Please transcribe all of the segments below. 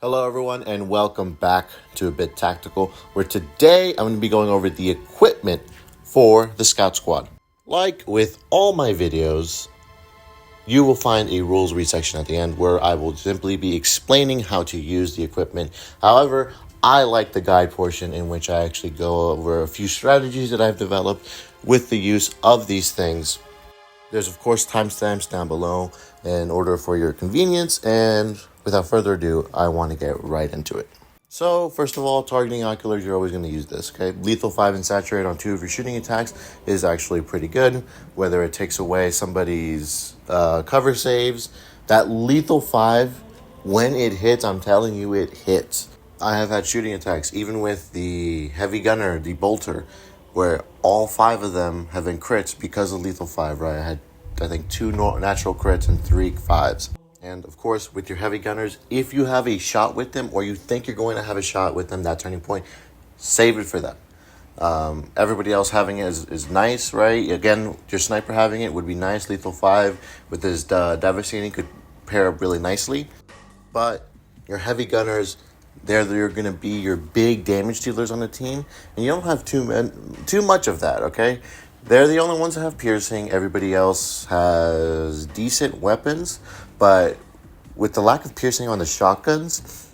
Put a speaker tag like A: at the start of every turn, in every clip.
A: Hello everyone and welcome back to A Bit Tactical, where today I'm going to be going over the equipment for the Scout Squad. Like with all my videos, you will find a rules read section at the end where I will simply be explaining how to use the equipment. However, I like the guide portion in which I actually go over a few strategies that I've developed with the use of these things. There's of course timestamps down below in order for your convenience, and without further ado, I want to get right into it. So first of all, targeting oculars, you're always going to use this, okay? Lethal 5 and Saturate on 2 of your shooting attacks is actually pretty good, whether it takes away somebody's cover saves. That Lethal 5, when it hits, I'm telling you, it hits. I have had shooting attacks, even with the Heavy Gunner, the Bolter, where all 5 of them have been crits because of Lethal 5, right? I had, I think, 2 natural crits and 3 5s. And of course, with your Heavy Gunners, if you have a shot with them or you think you're going to have a shot with them, that turning point, save it for them. Everybody else having it is nice, right? Again, your Sniper having it would be nice. Lethal 5 with his Devastating could pair up really nicely. But your Heavy Gunners, they're going to be your big damage dealers on the team, and you don't have too much of that, okay? They're the only ones that have piercing. Everybody else has decent weapons, but with the lack of piercing on the shotguns,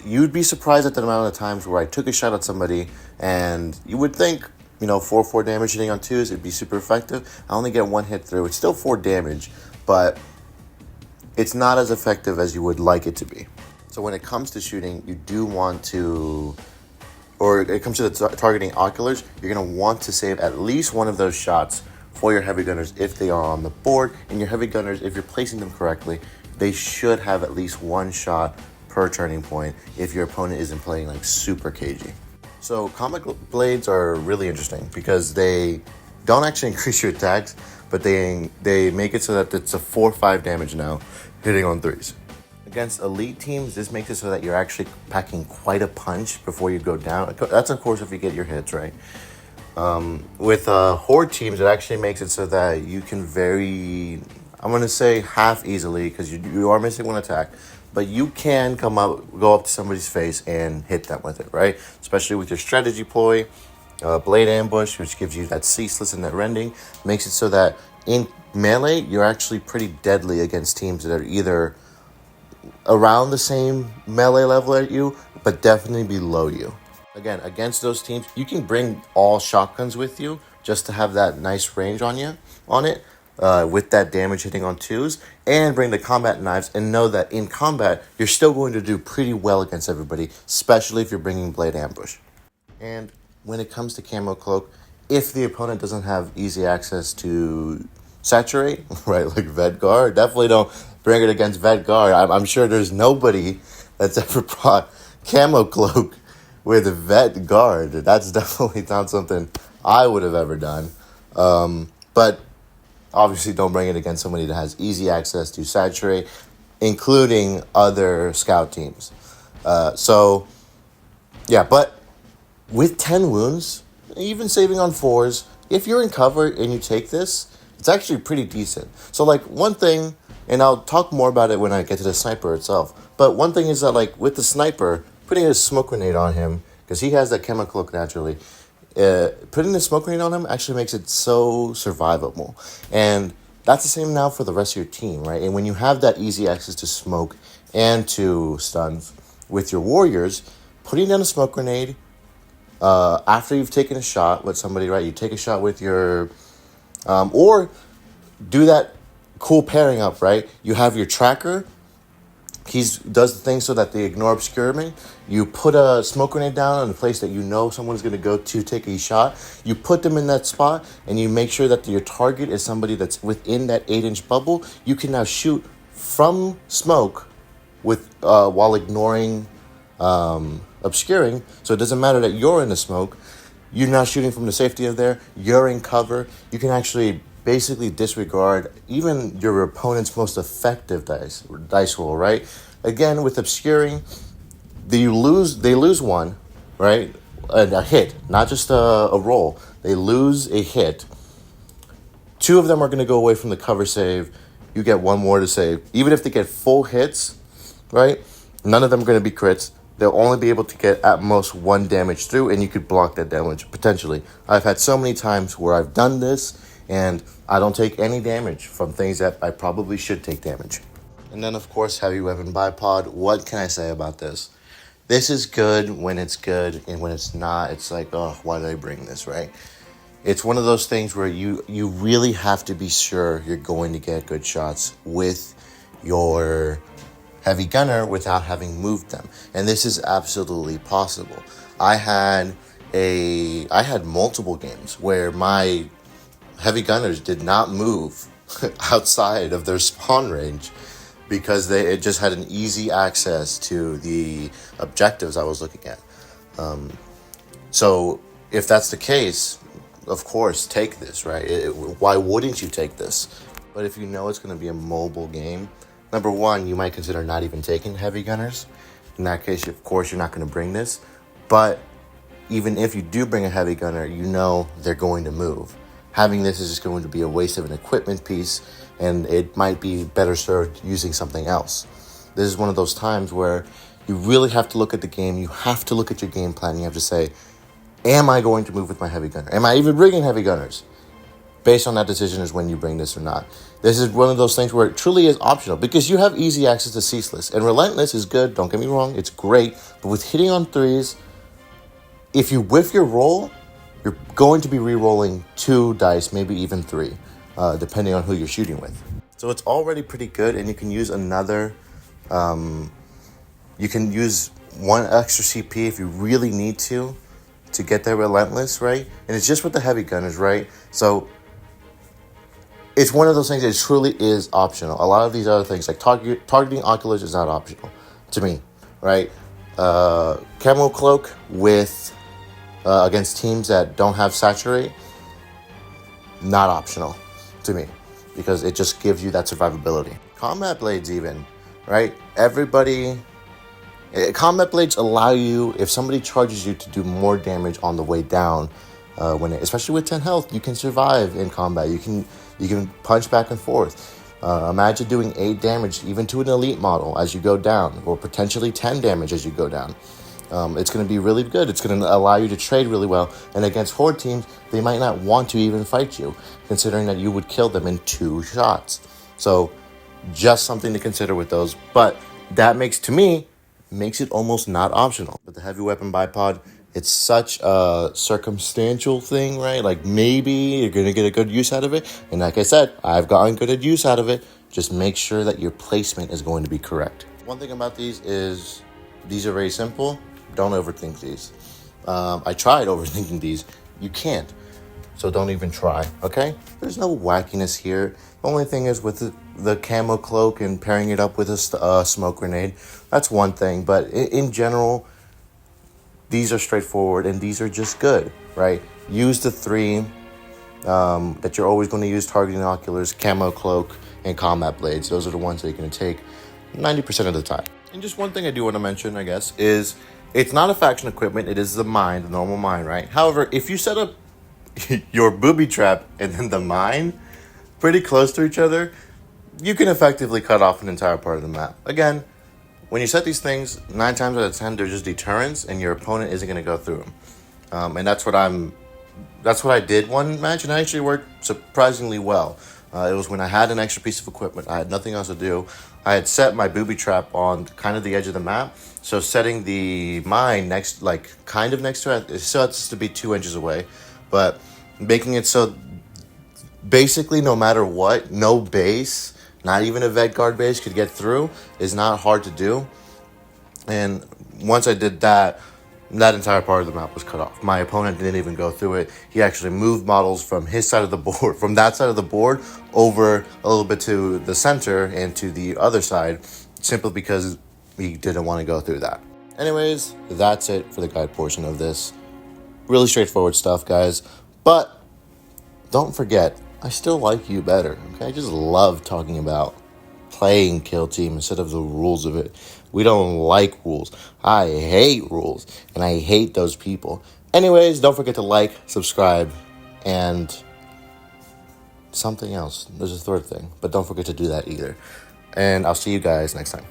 A: you'd be surprised at the amount of times where I took a shot at somebody, and you would think, 4 damage hitting on 2s, it'd be super effective. I only get 1 hit through. It's still 4 damage, but it's not as effective as you would like it to be. So when it comes to shooting, you do want to, or it comes to the targeting oculars, you're going to want to save at least one of those shots for your Heavy Gunners if they are on the board. And your Heavy Gunners, if you're placing them correctly, they should have at least 1 shot per turning point if your opponent isn't playing like super cagey. So comic blades are really interesting because they don't actually increase your attacks, but they make it so that it's a 4-5 damage now hitting on 3s. Against elite teams, this makes it so that you're actually packing quite a punch before you go down. That's, of course, if you get your hits, right? With horde teams, it actually makes it so that you can I'm going to say half easily, because you are missing 1 attack, but you can go up to somebody's face and hit them with it, right? Especially with your strategy ploy, blade ambush, which gives you that ceaseless and that rending, makes it so that in melee, you're actually pretty deadly against teams that are either around the same melee level at you, but definitely below you. Again, against those teams, you can bring all shotguns with you just to have that nice range on it, with that damage hitting on 2s, and bring the combat knives and know that in combat, you're still going to do pretty well against everybody, especially if you're bringing blade ambush. And when it comes to Camo Cloak, if the opponent doesn't have easy access to Saturate, right, like Vedgar, definitely don't bring it against Vedgar. I'm sure there's nobody that's ever brought Camo Cloak with Vedgar. That's definitely not something I would have ever done. But obviously don't bring it against somebody that has easy access to Saturate, including other scout teams. But with 10 wounds, even saving on 4s, if you're in cover and you take this, it's actually pretty decent. So like one thing, and I'll talk more about it when I get to the sniper itself, but one thing is that like with the sniper, putting a smoke grenade on him, because he has that Camo Cloak naturally, putting the smoke grenade on him actually makes it so survivable. And that's the same now for the rest of your team, right? And when you have that easy access to smoke and to stuns with your warriors, putting down a smoke grenade, after you've taken a shot with somebody, right? You take a shot with your, or do that cool pairing up, right? You have your tracker. He does the thing so that they ignore obscuring. You put a smoke grenade down in a place that you know someone's going to go to take a shot. You put them in that spot, and you make sure that your target is somebody that's within that 8-inch bubble. You can now shoot from smoke with while ignoring obscuring. So it doesn't matter that you're in the smoke. You're not shooting from the safety of there. You're in cover. You can actually basically disregard even your opponent's most effective dice roll, right? Again, with obscuring, they lose 1, right? A hit, not just a roll. They lose a hit. 2 of them are going to go away from the cover save. You get 1 more to save. Even if they get full hits, right? None of them are going to be crits. They'll only be able to get at most 1 damage through, and you could block that damage, potentially. I've had so many times where I've done this, and I don't take any damage from things that I probably should take damage. And then, of course, Heavy Weapon Bipod. What can I say about this? This is good when it's good, and when it's not, it's like, oh, why did I bring this, right? It's one of those things where you really have to be sure you're going to get good shots with your heavy gunner without having moved them. And this is absolutely possible. I had multiple games where my heavy gunners did not move outside of their spawn range because it just had an easy access to the objectives I was looking at. So if that's the case, of course, take this, right? Why wouldn't you take this? But if you know it's going to be a mobile game, number one, you might consider not even taking heavy gunners. In that case, of course, you're not going to bring this. But even if you do bring a heavy gunner, you know they're going to move. Having this is just going to be a waste of an equipment piece, and it might be better served using something else. This is one of those times where you really have to look at the game. You have to look at your game plan. You have to say, am I going to move with my heavy gunner? Am I even bringing heavy gunners? Based on that decision is when you bring this or not. This is one of those things where it truly is optional because you have easy access to Ceaseless. And Relentless is good, don't get me wrong, it's great. But with hitting on threes, if you whiff your roll, you're going to be re-rolling 2 dice, maybe even 3, depending on who you're shooting with. So it's already pretty good, and you can use another... you can use 1 extra CP if you really need to get that Relentless, right? And it's just with the heavy gunners, right? So it's one of those things that truly is optional. A lot of these other things, like targeting oculars, is not optional to me, right? Camo Cloak with against teams that don't have Saturate, not optional to me because it just gives you that survivability. Combat Blades even, right? Combat Blades allow you, if somebody charges you, to do more damage on the way down. Especially with 10 health, you can survive in combat. You can punch back and forth. Imagine doing 8 damage even to an elite model as you go down, or potentially 10 damage as you go down. It's going to be really good. It's going to allow you to trade really well. And against horde teams, they might not want to even fight you, considering that you would kill them in 2 shots. So just something to consider with those. But that makes it almost not optional. But the heavy weapon bipod, it's such a circumstantial thing, right? Like maybe you're going to get a good use out of it. And like I said, I've gotten good use out of it. Just make sure that your placement is going to be correct. One thing about these is these are very simple. Don't overthink these. I tried overthinking these. You can't. So don't even try, okay? There's no wackiness here. The only thing is with the camo cloak and pairing it up with a smoke grenade. That's one thing. But in general, these are straightforward and these are just good, right? Use the 3 that you're always going to use: targeting oculars, camo cloak, and combat blades. Those are the ones that you're going to take 90% of the time. And just one thing I do want to mention, I guess, is it's not a faction equipment. It is the mine, the normal mine, right? However, if you set up your booby trap and then the mine pretty close to each other, you can effectively cut off an entire part of the map. Again, when you set these things, 9 times out of 10, they're just deterrents, and your opponent isn't going to go through them. And that's what I did one match, and it actually worked surprisingly well. It was when I had an extra piece of equipment. I had nothing else to do. I had set my booby trap on kind of the edge of the map. So setting the mine kind of next to it, it still has to be 2 inches away. But making it so basically no matter what, no base, not even a vet guard base could get through is not hard to do. And once I did that, that entire part of the map was cut off. My opponent didn't even go through it. He actually moved models from his side of the board, from that side of the board, over a little bit to the center and to the other side, simply because he didn't want to go through that. Anyways, that's it for the guide portion of this. Really straightforward stuff, guys. But don't forget, I still like you better, okay? I just love talking about playing Kill Team instead of the rules of it. We don't like rules. I hate rules, and I hate those people. Anyways, don't forget to like, subscribe, and something else. There's a third thing, but don't forget to do that either. And I'll see you guys next time.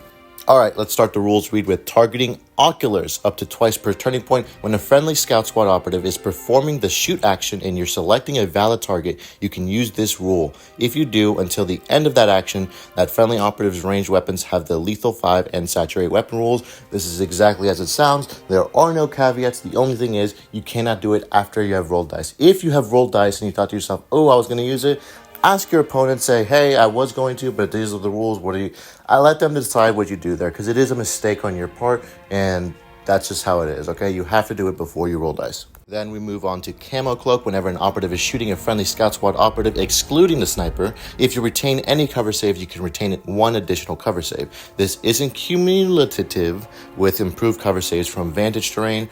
A: Alright, let's start the rules read with targeting oculars up to twice per turning point. When a friendly Scout Squad operative is performing the shoot action and you're selecting a valid target, you can use this rule. If you do, until the end of that action, that friendly operative's ranged weapons have the lethal 5 and saturate weapon rules. This is exactly as it sounds. There are no caveats. The only thing is you cannot do it after you have rolled dice. If you have rolled dice and you thought to yourself, oh, I was going to use it, ask your opponent, say, hey, I was going to, but these are the rules. What do you... I let them decide what you do there, because it is a mistake on your part, and that's just how it is, okay? You have to do it before you roll dice. Then we move on to Camo Cloak. Whenever an operative is shooting a friendly Scout Squad operative, excluding the sniper, if you retain any cover save, you can retain one additional cover save. This isn't cumulative with improved cover saves from vantage terrain.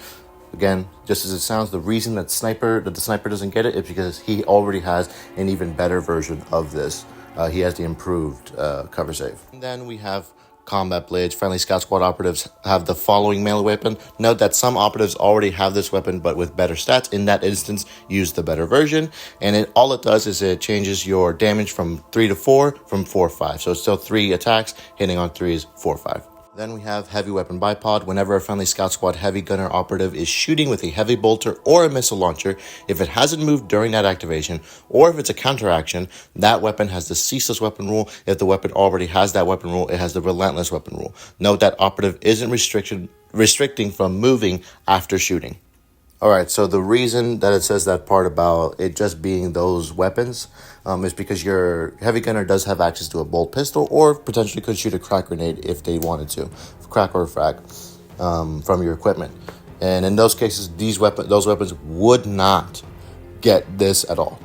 A: Again, just as it sounds, the reason that the sniper doesn't get it is because he already has an even better version of this. He has the improved cover save. And then we have combat blades. Friendly Scout Squad operatives have the following melee weapon. Note that some operatives already have this weapon, but with better stats. In that instance, use the better version. And all it does is it changes your damage from 3 to 4, from 4 to 5. So it's still 3 attacks, hitting on 3 is 4 or 5. Then we have heavy weapon bipod. Whenever a friendly Scout Squad heavy gunner operative is shooting with a heavy bolter or a missile launcher, if it hasn't moved during that activation, or if it's a counteraction, that weapon has the ceaseless weapon rule. If the weapon already has that weapon rule, it has the relentless weapon rule. Note that operative isn't restricting from moving after shooting. Alright, so the reason that it says that part about it just being those weapons is because your heavy gunner does have access to a bolt pistol, or potentially could shoot a crack grenade if they wanted to, crack or frag, from your equipment. And in those cases, those weapons would not get this at all.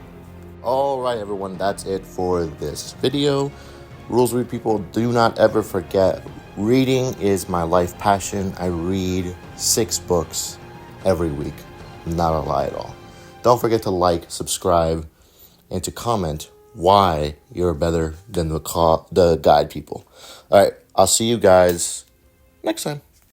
A: Alright everyone, that's it for this video. Rules read people, do not ever forget, reading is my life passion. I read 6 books every week. Not a lie at all. Don't forget to like, subscribe, and to comment why you're better than the guide people. All right, I'll see you guys next time.